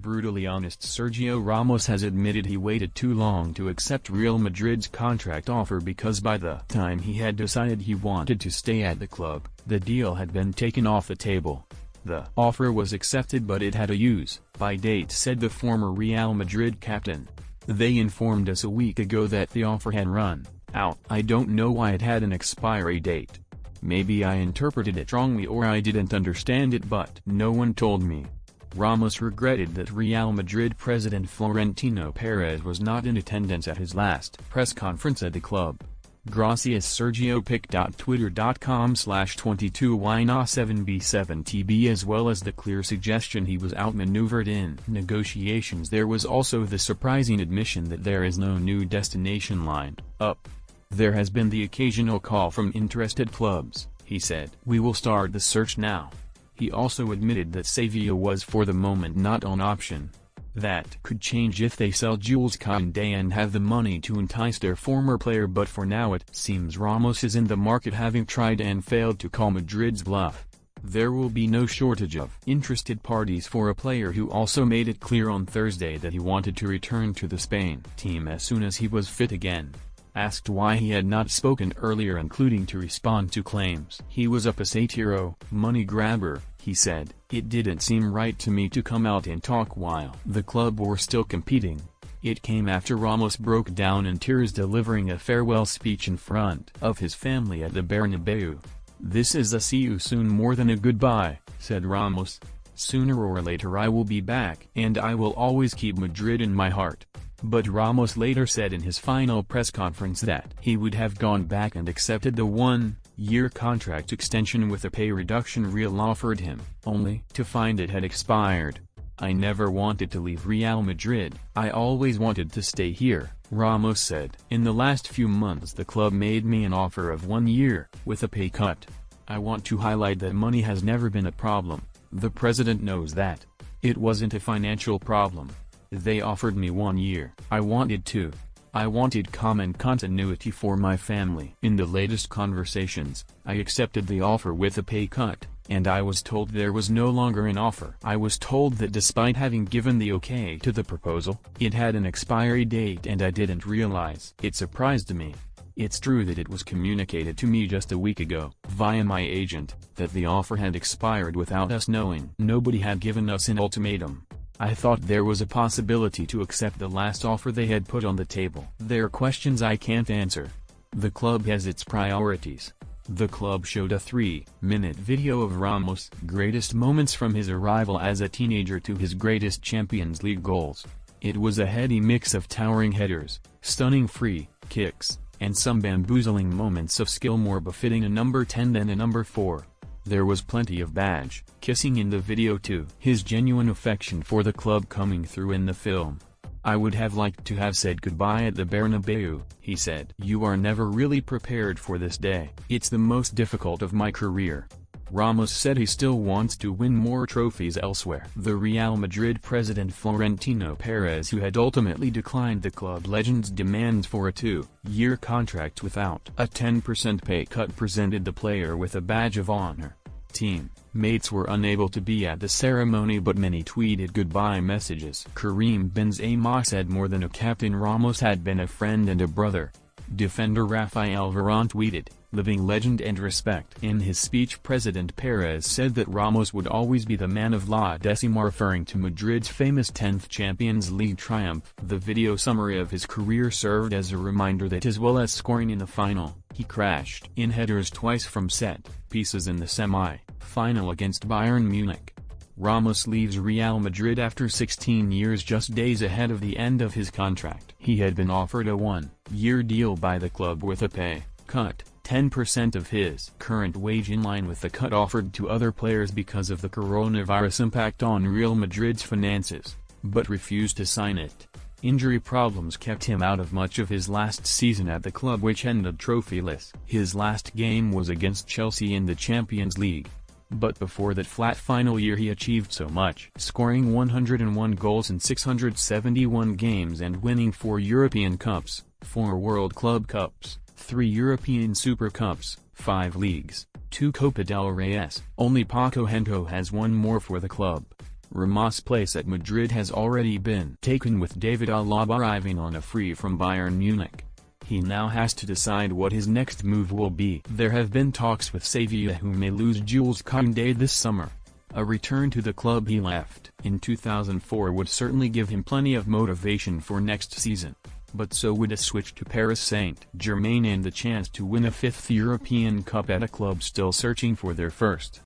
brutally honest Sergio Ramos has admitted he waited too long to accept Real Madrid's contract offer because by the time he had decided he wanted to stay at the club, the deal had been taken off the table. The offer was accepted but it had a use-by date, said the former Real Madrid captain. They informed us a week ago that the offer had run out. I don't know why it had an expiry date. Maybe I interpreted it wrongly or I didn't understand it, but no one told me. Ramos regretted that Real Madrid president Florentino Perez was not in attendance at his last press conference at the club. Gracias Sergio. pic.twitter.com/22yna7b7tb, as well as the clear suggestion he was outmaneuvered in negotiations. There was also the surprising admission that there is no new destination lined up. There has been the occasional call from interested clubs, he said. We will start the search now. He also admitted that Sevilla was for the moment not an option. That could change if they sell Jules Koundé and have the money to entice their former player, but for now it seems Ramos is in the market, having tried and failed to call Madrid's bluff. There will be no shortage of interested parties for a player who also made it clear on Thursday that he wanted to return to the Spain team as soon as he was fit again. Asked why he had not spoken earlier, including to respond to claims he was a pasatero, money grabber, he said, "It didn't seem right to me to come out and talk while the club were still competing." It came after Ramos broke down in tears delivering a farewell speech in front of his family at the Bernabeu. "This is a see you soon more than a goodbye," said Ramos. "Sooner or later I will be back and I will always keep Madrid in my heart." But Ramos later said in his final press conference that he would have gone back and accepted the one-year contract extension with a pay reduction Real offered him, only to find it had expired. "I never wanted to leave Real Madrid, I always wanted to stay here," Ramos said. "In the last few months the club made me an offer of 1 year, with a pay cut. I want to highlight that money has never been a problem. The president knows that. It wasn't a financial problem. They offered me 1 year. I wanted to. I wanted common continuity for my family. In the latest conversations, I accepted the offer with a pay cut, and I was told there was no longer an offer. I was told that despite having given the okay to the proposal, it had an expiry date and I didn't realize. It surprised me. It's true that it was communicated to me just a week ago, via my agent, that the offer had expired without us knowing. Nobody had given us an ultimatum. I thought there was a possibility to accept the last offer they had put on the table. There are questions I can't answer. The club has its priorities." The club showed a 3-minute video of Ramos' greatest moments from his arrival as a teenager to his greatest Champions League goals. It was a heady mix of towering headers, stunning free kicks, and some bamboozling moments of skill more befitting a number 10 than a number 4. There was plenty of badge kissing in the video too. His genuine affection for the club coming through in the film. "I would have liked to have said goodbye at the Bernabeu," he said. "You are never really prepared for this day. It's the most difficult of my career." Ramos said he still wants to win more trophies elsewhere. The Real Madrid president Florentino Perez, who had ultimately declined the club legend's demands for a 2-year contract without a 10% pay cut, presented the player with a badge of honor. Team mates were unable to be at the ceremony but many tweeted goodbye messages. Karim Benzema said more than a captain, Ramos had been a friend and a brother. Defender Rafael Varane tweeted, "Living legend and respect." In his speech, President Perez said that Ramos would always be the man of La Decima, referring to Madrid's famous 10th Champions League triumph. The video summary of his career served as a reminder that as well as scoring in the final, he crashed in headers twice from set pieces in the semi-final against Bayern Munich. Ramos leaves Real Madrid after 16 years, just days ahead of the end of his contract. He had been offered a 1-year deal by the club with a pay cut, 10% of his current wage, in line with the cut offered to other players because of the coronavirus impact on Real Madrid's finances, but refused to sign it. Injury problems kept him out of much of his last season at the club, which ended trophyless. His last game was against Chelsea in the Champions League. But before that flat final year he achieved so much, scoring 101 goals in 671 games and winning 4 European Cups, 4 World Club Cups, 3 European Super Cups, 5 leagues, 2 Copa del Reyes. Only Paco Gento has won more for the club. Ramos' place at Madrid has already been taken, with David Alaba arriving on a free from Bayern Munich. He now has to decide what his next move will be. There have been talks with Sevilla, who may lose Jules Koundé this summer. A return to the club he left in 2004 would certainly give him plenty of motivation for next season. But so would a switch to Paris Saint-Germain and the chance to win a fifth European Cup at a club still searching for their first.